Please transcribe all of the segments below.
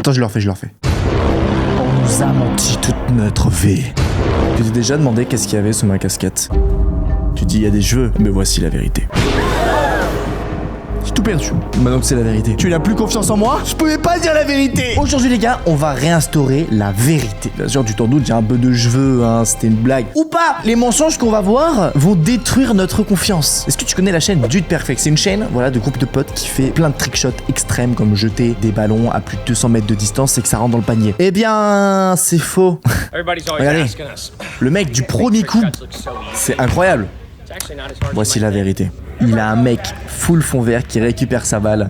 Attends, je le refais. On nous a menti toute notre vie. Tu t'es déjà demandé qu'est-ce qu'il y avait sous ma casquette? Tu dis il y a des cheveux, mais voici la vérité. J'ai tout perdu. Maintenant que c'est la vérité. Tu n'as plus confiance en moi? Je pouvais pas dire la vérité. Aujourd'hui les gars, on va réinstaurer la vérité. Bien sûr, tu t'en doutes, j'ai un peu de cheveux, hein, c'était une blague. Ou pas. Les mensonges qu'on va voir vont détruire notre confiance. Est-ce que tu connais la chaîne Dude Perfect? C'est une chaîne, voilà, de groupe de potes qui fait plein de trickshots extrêmes comme jeter des ballons à plus de 200 mètres de distance et que ça rentre dans le panier. Eh bien, c'est faux. Regardez, le mec du premier coup, c'est incroyable. Voici la vérité. Il a un mec full fond vert qui récupère sa balle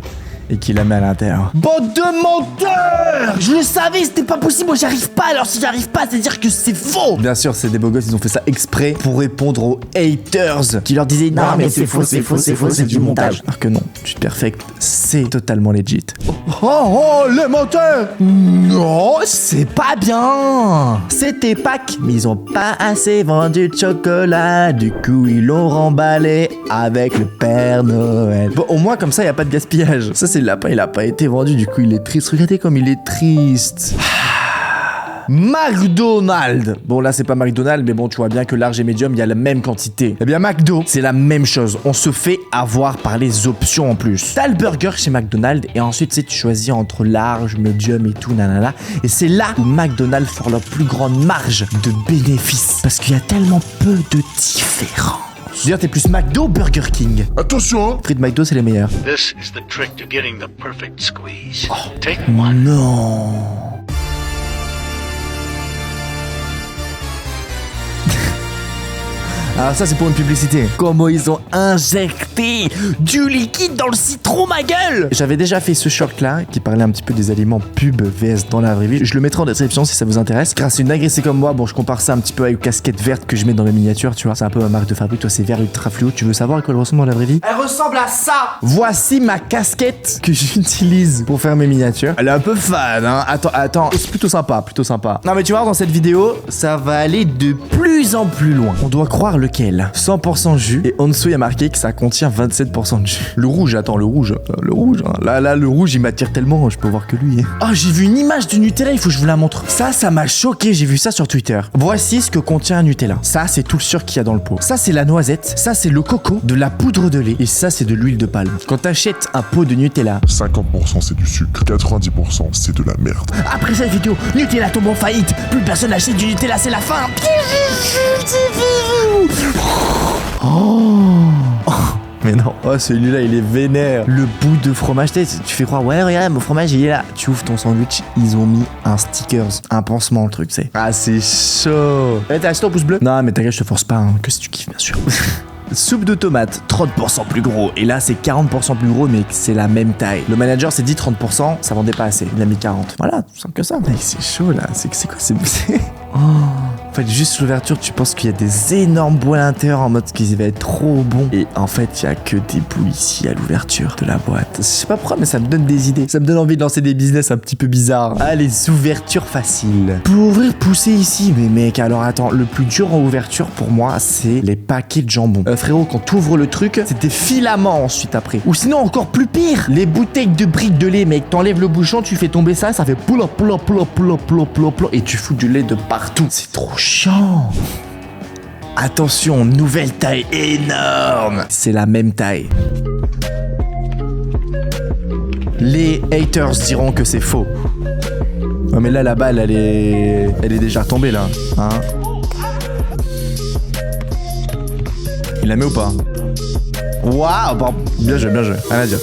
et qui la met à l'intérieur. Bande de menteurs! Je le savais, c'était pas possible, moi j'y arrive pas, alors si j'arrive pas, c'est-à-dire que c'est faux! Bien sûr, c'est des beaux gosses, ils ont fait ça exprès pour répondre aux haters qui leur disaient non mais c'est faux, c'est du montage. Alors que non, Dude Perfect, c'est totalement legit. Oh, les menteurs! Non, c'est pas bien! C'était Pâques, mais ils ont pas assez vendu de chocolat, du coup ils l'ont remballé avec le Père Noël. Bon, au moins comme ça, y a pas de gaspillage. Ça, c'est le lapin, il a pas été vendu, du coup il est triste. Regardez comme il est triste. McDonald's. Bon là c'est pas McDonald's, mais bon tu vois bien que large et médium il y a la même quantité. Eh bien McDo c'est la même chose. On se fait avoir par les options en plus. T'as le burger chez McDonald's et ensuite tu sais, tu choisis entre large, médium et tout nanana. Et c'est là où McDonald's fera leur plus grande marge de bénéfices. Parce qu'il y a tellement peu de différence. Je veux dire, t'es plus McDo ou Burger King? Attention! Frites McDo, c'est les meilleurs. This is the trick to getting the perfect squeeze. Take one. Non. Alors ça c'est pour une publicité. Comment ils ont injecté du liquide dans le citron, ma gueule! J'avais déjà fait ce short là qui parlait un petit peu des aliments pub vs dans la vraie vie. Je le mettrai en description si ça vous intéresse. Grâce à une agressée comme moi, bon je compare ça un petit peu avec une casquette verte que je mets dans mes miniatures, tu vois. C'est un peu ma marque de fabrique, toi c'est vert ultra fluo. Tu veux savoir à quoi elle ressemble dans la vraie vie? Elle ressemble à ça! Voici ma casquette que j'utilise pour faire mes miniatures. Elle est un peu fan, hein. Attends, c'est plutôt sympa. Non mais tu vois, dans cette vidéo, ça va aller de plus en plus loin. On doit croire lequel? 100% jus, et en dessous il y a marqué que ça contient 27% de jus. Le rouge, attends, le rouge, hein. Là, le rouge il m'attire tellement, je peux voir que lui. Oh, j'ai vu une image de Nutella, il faut que je vous la montre. Ça m'a choqué, j'ai vu ça sur Twitter. Voici ce que contient un Nutella. Ça, c'est tout le sucre qu'il y a dans le pot. Ça, c'est la noisette, ça, c'est le coco, de la poudre de lait, et ça, c'est de l'huile de palme. Quand t'achètes un pot de Nutella, 50% c'est du sucre, 90% c'est de la merde. après cette vidéo, Nutella tombe en faillite. Plus personne n'achète du Nutella, c'est la fin. Mais non, oh celui-là il est vénère. Le bout de fromage, tu fais croire ouais regarde mon fromage il est là. Tu ouvres ton sandwich, ils ont mis un stickers, un pansement le truc c'est. Ah c'est chaud. T'as acheté ton pouce bleu? Non mais t'inquiète je te force pas, hein, que si tu kiffes bien sûr. Soupe de tomate, 30% plus gros. Et là, c'est 40% plus gros, mais c'est la même taille. Le manager s'est dit 30%, ça vendait pas assez. Il a mis 40. Voilà, tout simple que ça. Mais c'est chaud, là. C'est quoi? C'est... Oh. En fait, juste l'ouverture, tu penses qu'il y a des énormes boules à l'intérieur en mode qu'ils va être trop bon. Et en fait, il y a que des boules ici à l'ouverture de la boîte. Je sais pas pourquoi, mais ça me donne des idées. Ça me donne envie de lancer des business un petit peu bizarres. Ah, les ouvertures faciles. Pour ouvrir, pousser ici. Mais mec, alors attends, le plus dur en ouverture pour moi, c'est les paquets de jambon. Frérot, quand t'ouvres le truc, c'est des filaments ensuite après. Ou sinon, encore plus pire, les bouteilles de briques de lait, mec. T'enlèves le bouchon, tu fais tomber ça, ça fait poula, et tu fous du lait de partout. C'est trop chiant. Attention, nouvelle taille énorme. C'est la même taille. Les haters diront que c'est faux. Oh mais là la balle elle est déjà retombée là, hein. Il la met ou pas? Waouh, bon, bien joué, rien à dire.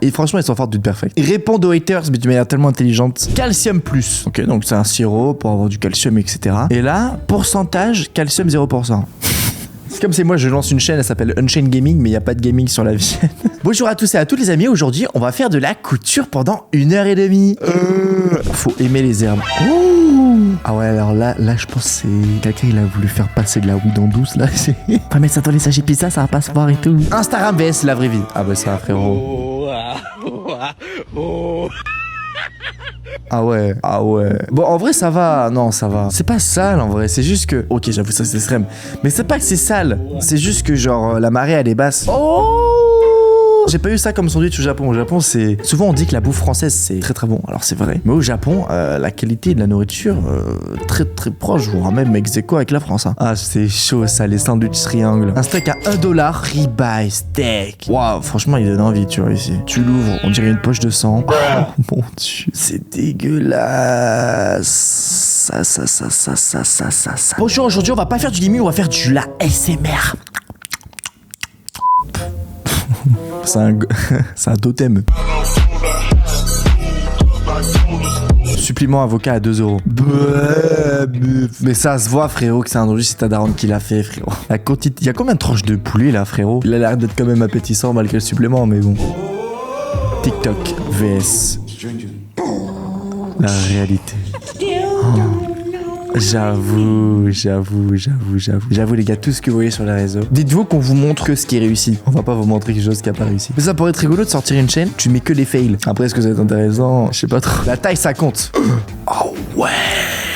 Et franchement, ils sont forts, Dude Perfect. Ils répondent aux haters, mais d'une manière tellement intelligente. Calcium plus. Ok, donc c'est un sirop pour avoir du calcium, etc. Et là, pourcentage, calcium 0%. C'est comme si moi je lance une chaîne, elle s'appelle Unchained Gaming, mais il n'y a pas de gaming sur la chaîne. Bonjour à tous et à tous les amis, aujourd'hui on va faire de la couture pendant 1h30. Faut aimer les herbes. Ouh. Ah ouais, alors là je pense que c'est quelqu'un il a voulu faire passer de la weed en douce là. Pas mettre ça dans les sachets pizza, ça va pas se voir et tout. Instagram vs la vraie vie. Ah bah ça frérot. Ah ouais. Bon, en vrai, ça va. Non, ça va. C'est pas sale, en vrai. C'est juste que... Ok, j'avoue, ça, c'est extrême. Mais c'est pas que c'est sale. C'est juste que, genre, la marée, elle est basse. Oh! J'ai pas eu ça comme sandwich au Japon. Au Japon, c'est... Souvent, on dit que la bouffe française, c'est très très bon. Alors, c'est vrai. Mais au Japon, la qualité de la nourriture, très très proche, voire même ex aequo avec la France. Hein. Ah, c'est chaud ça, les sandwichs triangles. Un steak à $1, ribeye steak. Waouh, franchement, il donne envie, tu vois, ici. Tu l'ouvres, on dirait une poche de sang. Oh, mon Dieu. C'est dégueulasse. Ça. Bonjour, aujourd'hui, on va pas faire du limi, on va faire du la SMR. C'est un totem. Supplément avocat à 2€. Mais ça se voit, frérot, que c'est un danger, c'est ta daronne qui l'a fait, frérot. Il y a combien de tranches de poulet là, frérot? Il a l'air d'être quand même appétissant malgré le supplément, mais bon. TikTok vs la réalité. Oh. J'avoue, les gars, tout ce que vous voyez sur les réseaux. Dites-vous qu'on vous montre que ce qui est réussi. On va pas vous montrer quelque chose qui a pas réussi. Mais ça pourrait être rigolo de sortir une chaîne, tu mets que les fails. Après, est-ce que ça va être intéressant? Je sais pas trop. La taille, ça compte. Oh ouais.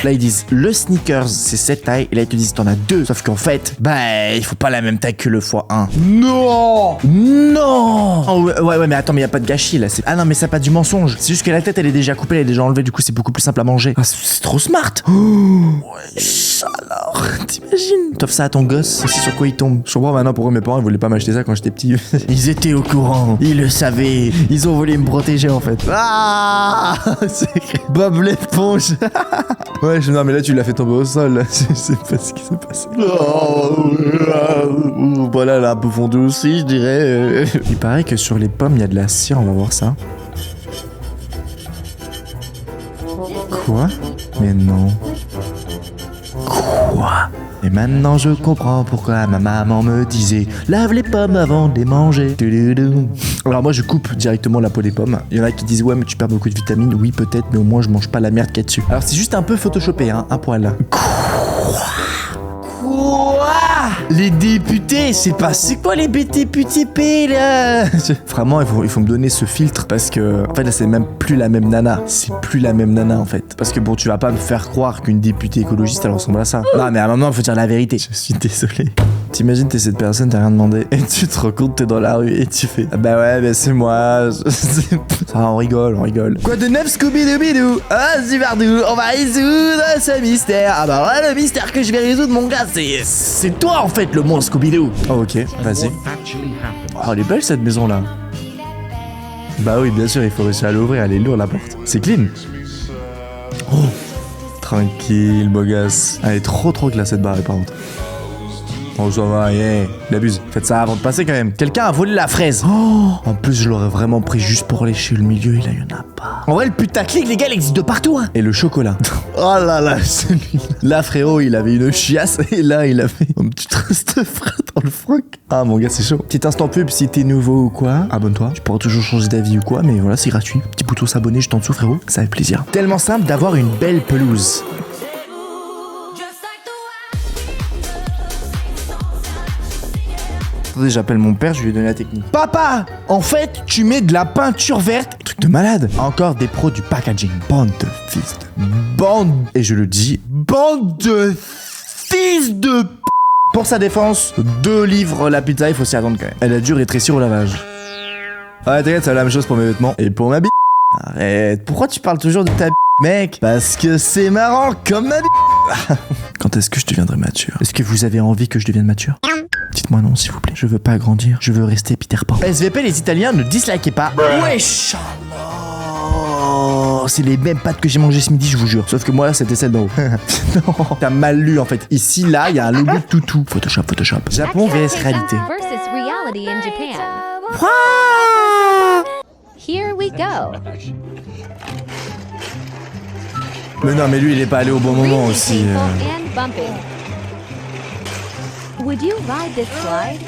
Là, ils disent, le sneakers, c'est cette taille. Et là, ils te disent, t'en as 2. Sauf qu'en fait, il faut pas la même taille que le x1. Non. Oh, ouais, mais attends, mais y a pas de gâchis, là. Ah non, mais ça pas du mensonge. C'est juste que la tête, elle est déjà coupée, elle est déjà enlevée. Du coup, c'est beaucoup plus simple à manger. Ah, c'est trop smart. Ouais, alors, t'imagines? T'offres ça à ton gosse, c'est sur quoi il tombe. Je comprends maintenant pourquoi mes parents ils voulaient pas m'acheter ça quand j'étais petit. Ils étaient au courant, ils le savaient, ils ont voulu me protéger en fait. Ah, c'est Bob l'éponge. Ouais, non mais là tu l'as fait tomber au sol, là. Je sais pas ce qui s'est passé. Voilà, elle a un peu fondu aussi, je dirais. Il paraît que sur les pommes il y a de la cire, on va voir ça. Quoi? Mais non. Quoi? Et maintenant je comprends pourquoi ma maman me disait lave les pommes avant de les manger. Alors moi je coupe directement la peau des pommes. Il y en a qui disent ouais mais tu perds beaucoup de vitamines. Oui peut-être mais au moins je mange pas la merde qu'il y a dessus. Alors c'est juste un peu photoshopé hein, un poil. Quoi? Les députés, c'est quoi les BTPTP là? Vraiment, il faut me donner ce filtre parce que en fait là c'est même plus la même nana. C'est plus la même nana en fait. Parce que bon, tu vas pas me faire croire qu'une députée écologiste elle ressemble à ça. Non mais à un moment il faut dire la vérité. Je suis désolé. T'imagines t'es cette personne, t'as rien demandé et tu te rends compte t'es dans la rue et tu fais ah bah ouais c'est moi. Ça on rigole. Quoi de neuf Scooby-Doo? Ah Zibardou, on va résoudre ce mystère. Ah bah ouais le mystère que je vais résoudre mon gars c'est toi en fait le monstre Scooby-Doo. Oh ok, vas-y. Oh elle est belle cette maison là. Bah oui bien sûr il faut réussir à l'ouvrir, elle est lourde la porte. C'est clean. Oh tranquille beau gosse. Elle est trop classe cette barre par contre. Oh ça va, yeah. Il abuse. Faites ça avant de passer quand même. Quelqu'un a volé la fraise. Oh en plus je l'aurais vraiment pris juste pour lécher le milieu et là il y en a pas. En vrai le putaclic les gars il existe de partout hein. Et le chocolat. Oh là là celui-là. Là frérot il avait une chiasse et là il avait un petit trace de frais dans le froc. Ah mon gars c'est chaud. Petit instant pub si t'es nouveau ou quoi. Abonne-toi. Tu pourras toujours changer d'avis ou quoi mais voilà c'est gratuit. Petit bouton s'abonner juste en dessous frérot. Ça fait plaisir. Tellement simple d'avoir une belle pelouse. J'appelle mon père, je lui ai donné la technique. Papa, en fait, tu mets de la peinture verte. Truc de malade. Encore des pros du packaging. Bande de fils de... Et je le dis, bande de fils de... Pour sa défense, 2 livres la pizza, il faut s'y attendre quand même. Elle a dû rétrécir au lavage. Ouais, t'inquiète, c'est la même chose pour mes vêtements. Et pour ma bille. Arrête. Pourquoi tu parles toujours de ta bille, mec? Parce que c'est marrant comme ma bille. Quand est-ce que je deviendrai mature? Est-ce que vous avez envie que je devienne mature? Dites-moi non, s'il vous plaît. Je veux pas grandir. Je veux rester Peter Pan. SVP, les Italiens ne dislikez pas. Wesh! Oh, c'est les mêmes pâtes que j'ai mangé ce midi, je vous jure. Sauf que moi, là, c'était celle d'en haut. Non, t'as mal lu, en fait. Ici, là, il y a un logo de toutou. Photoshop. Japon vs réalité. Versus reality in Japan. What? Here we go. Mais non, mais lui, il est pas allé au bon moment Really aussi. painful and bumpy. Would you ride this slide?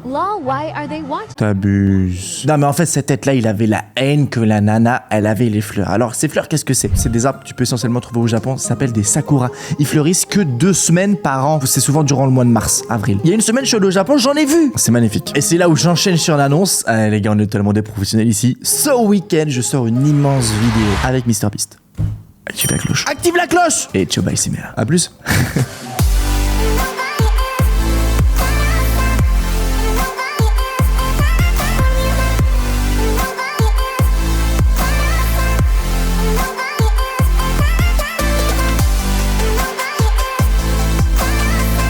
Lol, why are they watching? T'abuses. Non mais en fait cette tête là il avait la haine que la nana elle avait les fleurs. Alors ces fleurs qu'est-ce que c'est? C'est des arbres que tu peux essentiellement trouver au Japon, ça s'appelle des sakura. Ils fleurissent que 2 semaines par an. C'est souvent durant le mois de mars, avril. Il y a une semaine je suis allé au Japon, j'en ai vu. C'est magnifique. Et c'est là où j'enchaîne sur l'annonce. Les gars on est tellement des professionnels ici. Ce week-end je sors une immense vidéo avec MrBeast. Active la cloche. Active la cloche. Et ciao bye Simea. A plus.